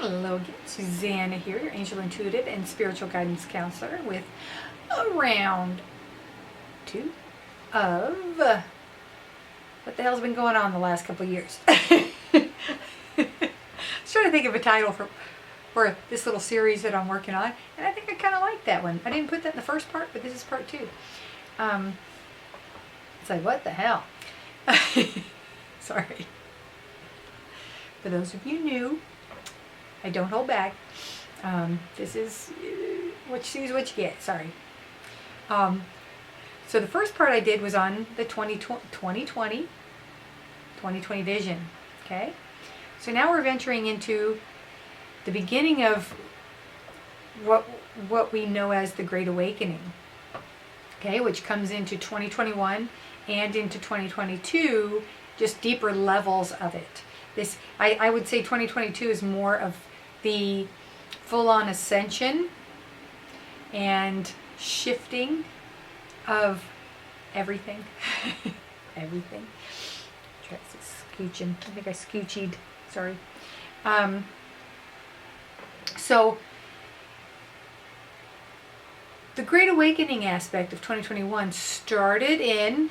Hello again, Susanna here, your angel intuitive and spiritual guidance counselor with a round 2 of what the hell's been going on the last couple of years. I was trying to think of a title for this little series that I'm working on, and I think I kind of like that one. I didn't put that in the first part, but this is part 2. It's like, what the hell? Sorry. For those of you new, I don't hold back. This is what you see is what you get. Sorry. So the first part I did was on the 2020 vision. Okay. So now we're venturing into the beginning of what we know as the Great Awakening. Okay, which comes into 2021 and into 2022, just deeper levels of it. This, I would say 2022 is more of the full-on ascension and shifting of everything. Everything. Try scooching. I think I scoochied. Sorry. So the Great Awakening aspect of 2021 started in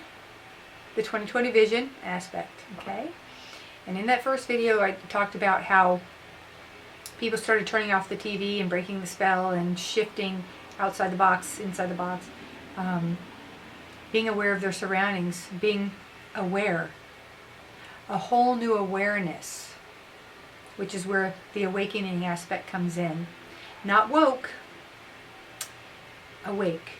the 2020 vision aspect. Okay. And in that first video, I talked about how people started turning off the TV and breaking the spell and shifting outside the box, inside the box, being aware of their surroundings, being aware, a whole new awareness, which is where the awakening aspect comes in. Not woke, awake.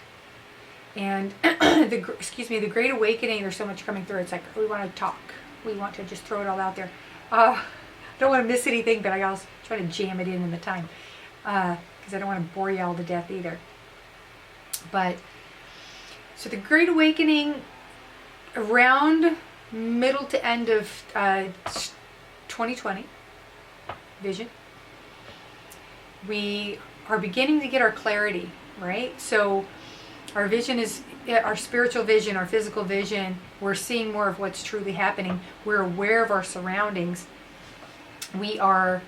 And the Great Awakening, there's so much coming through. It's like, we want to talk. We want to just throw it all out there. Don't want to miss anything, but I also try to jam it in the time, because I don't want to bore you all to death either. But so the Great Awakening, around middle to end of 2020 vision, we are beginning to get our clarity, right? So our vision is our spiritual vision, our physical vision. We're seeing more of what's truly happening. We're aware of our surroundings. We are,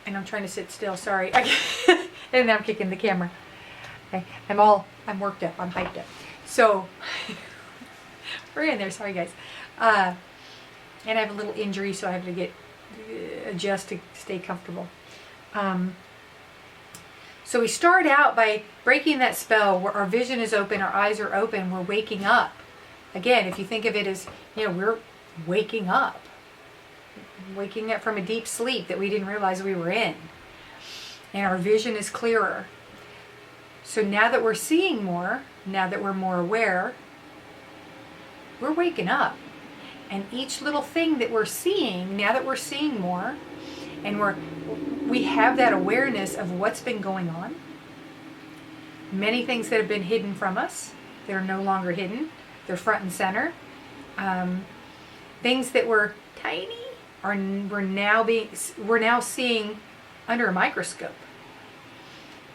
and I'm trying to sit still, sorry. And I'm kicking the camera. Okay. I'm worked up, I'm hyped up. So, we're in there, sorry guys. And I have a little injury, so I have to adjust to stay comfortable. So we start out by breaking that spell where our vision is open, our eyes are open, we're waking up. Again, if you think of it as, we're waking up from a deep sleep that we didn't realize we were in. And our vision is clearer. So now that we're seeing more, now that we're more aware, we're waking up. And each little thing that we're seeing, now that we're seeing more, and we have that awareness of what's been going on. Many things that have been hidden from us, they're no longer hidden. They're front and center. Things that were tiny we're now seeing under a microscope.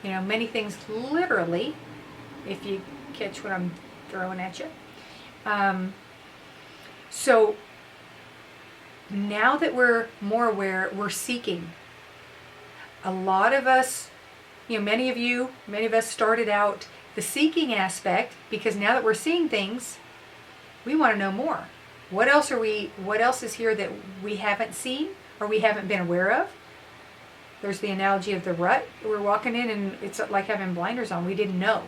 Many things literally, if you catch what I'm throwing at you. So now that we're more aware, we're seeking. A lot of us, many of us started out the seeking aspect because now that we're seeing things, we want to know more. What else is here that we haven't seen or we haven't been aware of? There's the analogy of the rut we're walking in, and it's like having blinders on. We didn't know.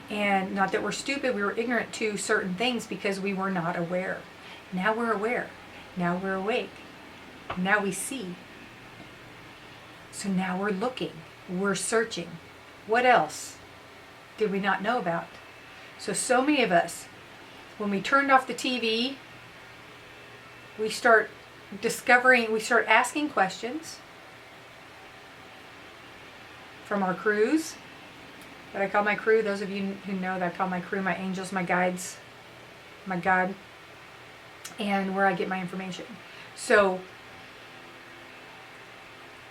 And not that we're stupid, we were ignorant to certain things because we were not aware. Now we're aware. Now we're awake. Now we see. So now we're looking. We're searching. What else did we not know about? So many of us, when we turned off the TV, we start asking questions from our crews. What I call my crew, those of you who know that I call my crew my angels, my guides, my God, and where I get my information. So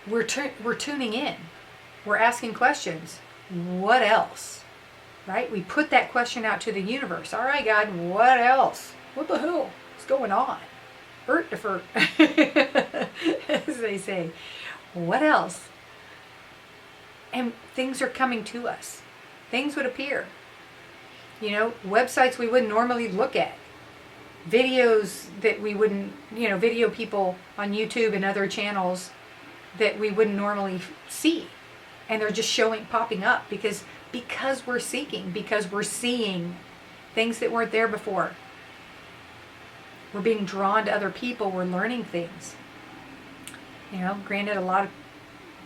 we're tuning in. We're asking questions. What else? Right? We put that question out to the universe. All right, God, what else? What the hell is going on? as they say. What else? And things are coming to us. Things would appear. Websites we wouldn't normally look at. Videos that we wouldn't, video people on YouTube and other channels that we wouldn't normally see. And they're just popping up because we're seeking, because we're seeing things that weren't there before. We're being drawn to other people. We're learning things. Granted, a lot of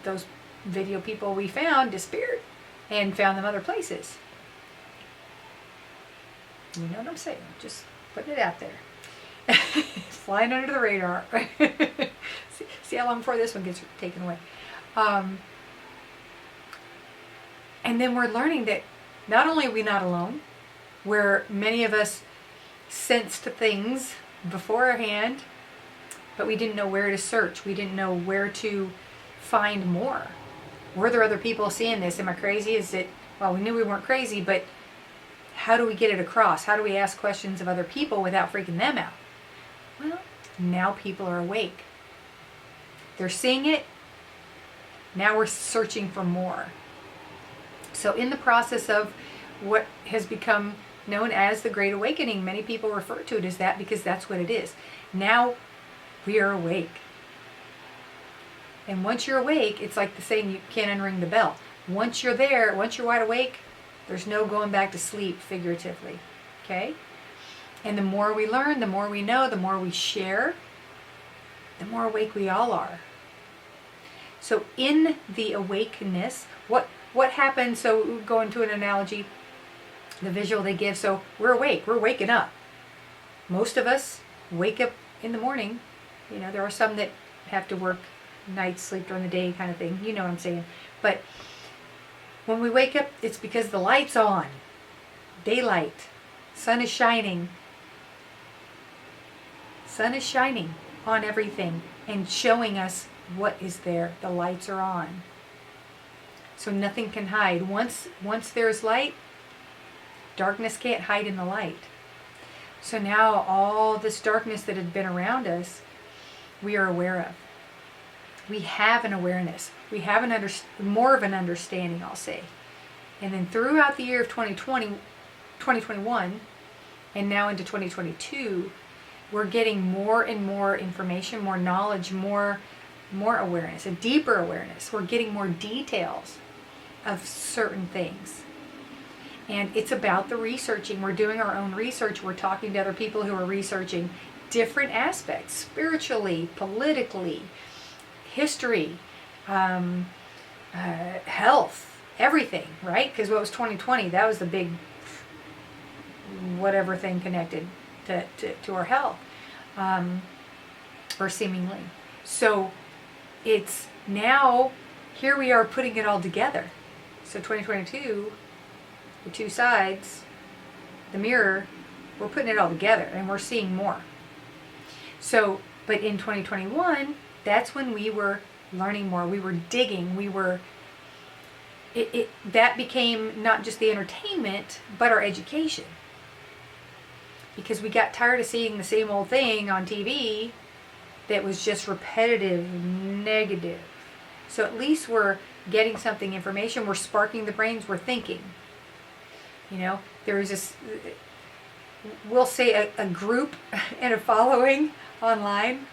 those video people we found disappeared and found them other places. You know what I'm saying? Just putting it out there. Flying under the radar. see how long before this one gets taken away. And then we're learning that not only are we not alone, where many of us sensed things beforehand, but we didn't know where to search. We didn't know where to find more. Were there other people seeing this? Am I crazy? Is it, well, we knew we weren't crazy, but how do we get it across? How do we ask questions of other people without freaking them out? Well, now people are awake. They're seeing it. Now we're searching for more. So in the process of what has become known as the Great Awakening, many people refer to it as that because that's what it is. Now we are awake. And once you're awake, it's like the saying, you can't unring the bell. Once you're there, once you're wide awake, there's no going back to sleep, figuratively. Okay? And the more we learn, the more we know, the more we share, the more awake we all are. So in the awakeness, what happens, so going to an analogy, the visual they give, so we're awake, we're waking up. Most of us wake up in the morning. There are some that have to work nights, sleep during the day kind of thing. You know what I'm saying. But when we wake up, it's because the light's on. Daylight. Sun is shining. Sun is shining on everything and showing us what is there. The lights are on. So nothing can hide. Once there's light, darkness can't hide in the light. So now all this darkness that had been around us, we are aware of. We have an awareness. We have more of an understanding, I'll say. And then throughout the year of 2021, and now into 2022, we're getting more and more information, more knowledge, more awareness, a deeper awareness. We're getting more details of certain things. And it's about the researching. We're doing our own research. We're talking to other people who are researching different aspects, spiritually, politically, history, health, everything, right? Because what was 2020? That was the big whatever thing connected to our health, or seemingly. So it's now, here we are putting it all together. So 2022, the two sides, the mirror, we're putting it all together and we're seeing more. So, but in 2021, that's when we were learning more. We were digging. That became not just the entertainment, but our education. Because we got tired of seeing the same old thing on TV that was just repetitive, negative. So at least we're getting something, information, we're sparking the brains, we're thinking. There is this, we'll say a group and a following online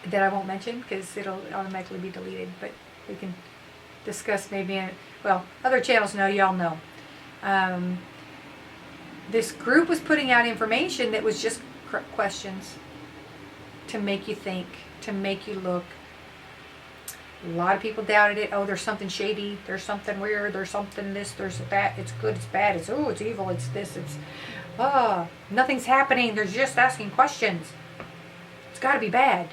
that I won't mention because it'll automatically be deleted, but we can discuss maybe other channels know, y'all know. This group was putting out information that was just questions to make you think, to make you look. A lot of people doubted it. Oh, there's something shady. There's something weird. There's something this. There's that. It's good. It's bad. It's it's evil. It's this. It's nothing's happening. They're just asking questions. It's got to be bad.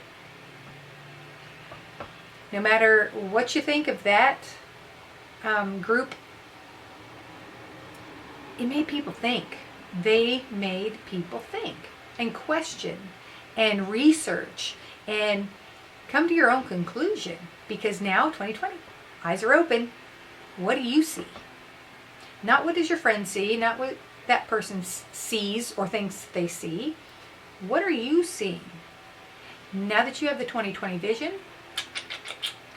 No matter what you think of that group, it made people think. They made people think and question and research and come to your own conclusion. Because now, 2020, eyes are open. What do you see? Not what does your friend see, not what that person sees or thinks they see. What are you seeing? Now that you have the 2020 vision,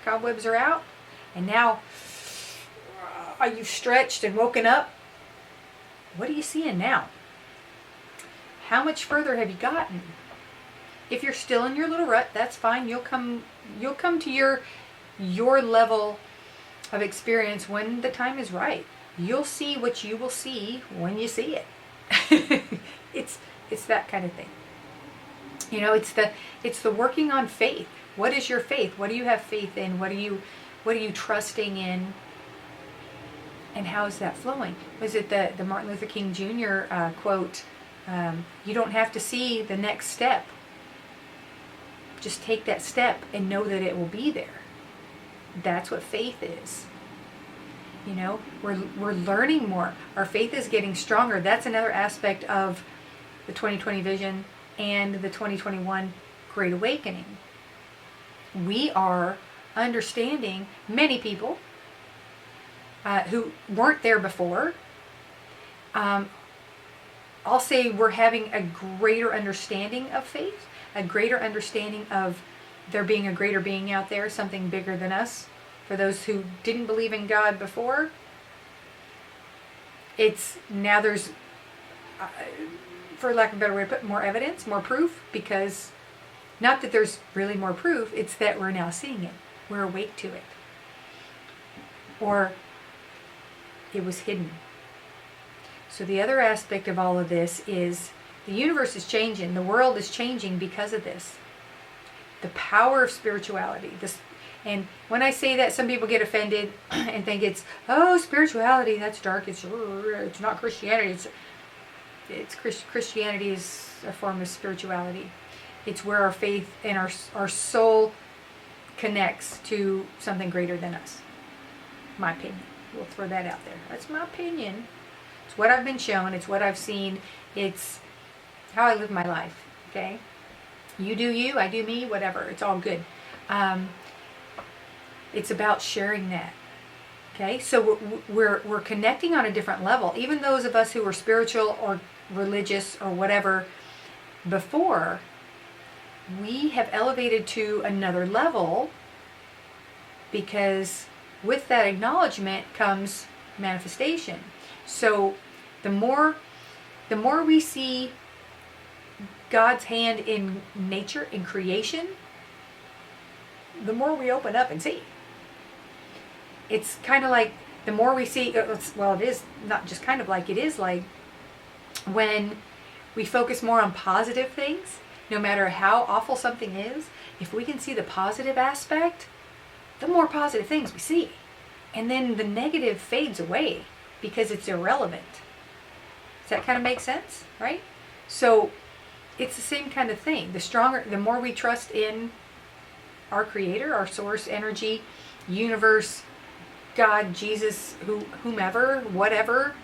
cobwebs are out, and now are you stretched and woken up? What are you seeing now? How much further have you gotten? If you're still in your little rut, that's fine. You'll come to your level of experience when the time is right. You'll see what you will see when you see it. It's that kind of thing. You know, it's the working on faith. What is your faith? What do you have faith in? What are you trusting in? And how is that flowing? Was it the Martin Luther King Jr. Quote? You don't have to see the next step. Just take that step and know that it will be there. That's what faith is. You know, we're learning more. Our faith is getting stronger. That's another aspect of the 2020 vision and the 2021 Great Awakening. We are understanding many people who weren't there before. I'll say we're having a greater understanding of faith, a greater understanding of there being a greater being out there, something bigger than us. For those who didn't believe in God before, it's now there's, for lack of a better way to put it, more evidence, more proof, because not that there's really more proof, it's that we're now seeing it. We're awake to it. Or it was hidden. So the other aspect of all of this is the universe is changing. The world is changing because of this. The power of spirituality. And when I say that, some people get offended and think it's, oh, spirituality, that's dark. It's not Christianity. Christianity is a form of spirituality. It's where our faith and our soul connects to something greater than us. My opinion. We'll throw that out there. That's my opinion. It's what I've been shown. It's what I've seen. It's how I live my life. Okay? You do you, I do me, whatever. It's all good. It's about sharing that. Okay? So we're connecting on a different level. Even those of us who were spiritual or religious or whatever before, we have elevated to another level, because with that acknowledgement comes manifestation. So the more we see God's hand in nature, in creation, the more we open up and see. It's kind of like the more we see, well, it is not just kind of like, it is like when we focus more on positive things, no matter how awful something is, if we can see the positive aspect, the more positive things we see. And then the negative fades away because it's irrelevant. Does that kind of make sense? Right? So it's the same kind of thing. The more we trust in our creator, our source, energy, universe, God, Jesus, whomever, whatever,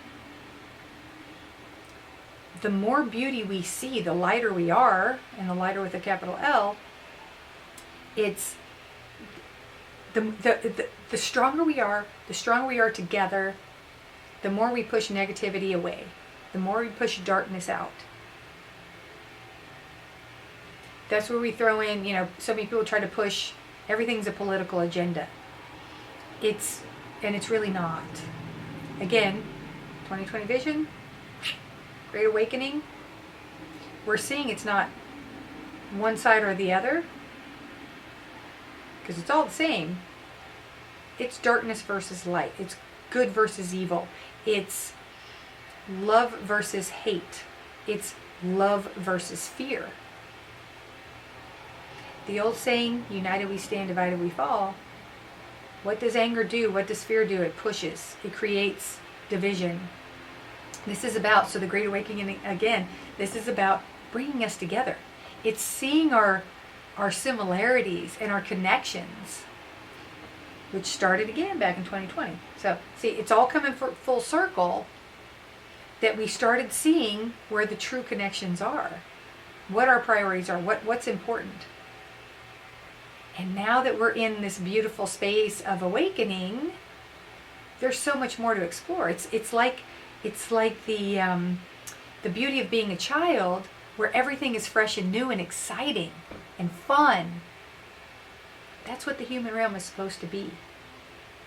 the more beauty we see, the lighter we are, and the lighter with a capital L, it's the stronger we are, together, the more we push negativity away, the more we push darkness out. That's where we throw in, so many people try to push everything's a political agenda. It's really not. Again, 2020 vision, Great Awakening, we're seeing it's not one side or the other, because it's all the same. It's darkness versus light. It's good versus evil. It's love versus hate. It's love versus fear. The old saying, united we stand, divided we fall. What does anger do? What does fear do? It pushes. It creates division. This is about, so the Great Awakening, again, this is about bringing us together. It's seeing our similarities and our connections, which started again back in 2020. So, see, it's all coming full circle, that we started seeing where the true connections are, what our priorities are, what's important. And now that we're in this beautiful space of awakening, there's so much more to explore. It's like the beauty of being a child, where everything is fresh and new and exciting. and fun. That's what the human realm is supposed to be.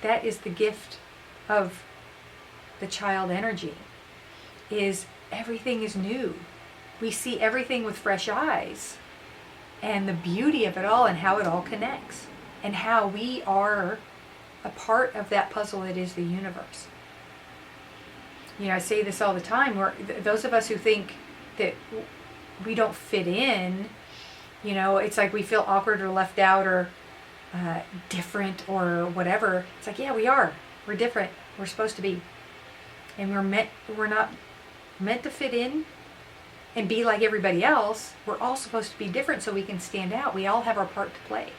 That is the gift of the child energy, is everything is new. We see everything with fresh eyes, and the beauty of it all, and how it all connects, and how we are a part of that puzzle that is the universe. You know, I say this all the time, where those of us who think that we don't fit in, you know, it's like we feel awkward or left out or different or whatever. It's like, yeah, we are. We're different. We're supposed to be. And we're not meant to fit in and be like everybody else. We're all supposed to be different so we can stand out. We all have our part to play.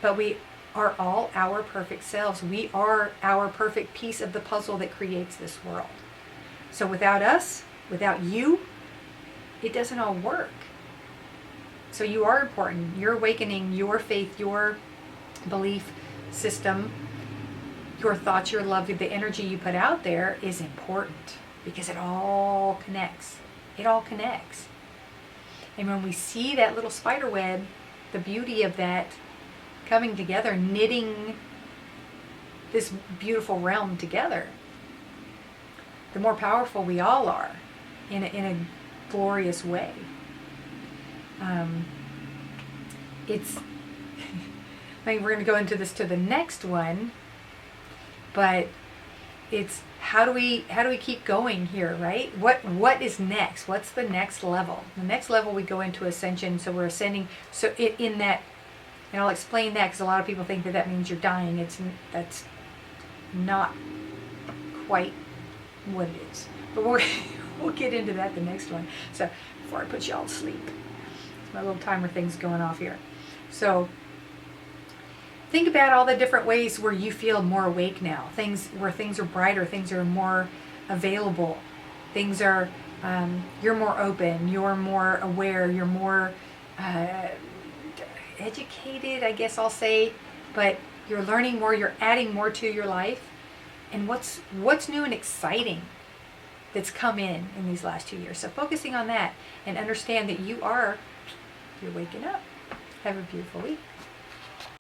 But we are all our perfect selves. We are our perfect piece of the puzzle that creates this world. So without us, without you, it doesn't all work. So you are important. Your awakening, your faith, your belief system, your thoughts, your love, the energy you put out there is important, because it all connects. It all connects. And when we see that little spider web, the beauty of that coming together, knitting this beautiful realm together, the more powerful we all are in a glorious way. It's I mean, we're going to go into this to the next one, but it's how do we keep going here, right? What is next? What's the next level? The next level, we go into ascension. So we're ascending. So in that, and I'll explain that, because a lot of people think that means you're dying. That's not quite what it is. But we'll get into that the next one. So before I put you all to sleep, it's my little timer thing's going off here. So think about all the different ways where you feel more awake now. Things where things are brighter, things are more available, things are you're more open, you're more aware, you're more educated, I guess I'll say, but you're learning more, you're adding more to your life. And what's new and exciting that's come in these last 2 years. So focusing on that, and understand that you're waking up. Have a beautiful week.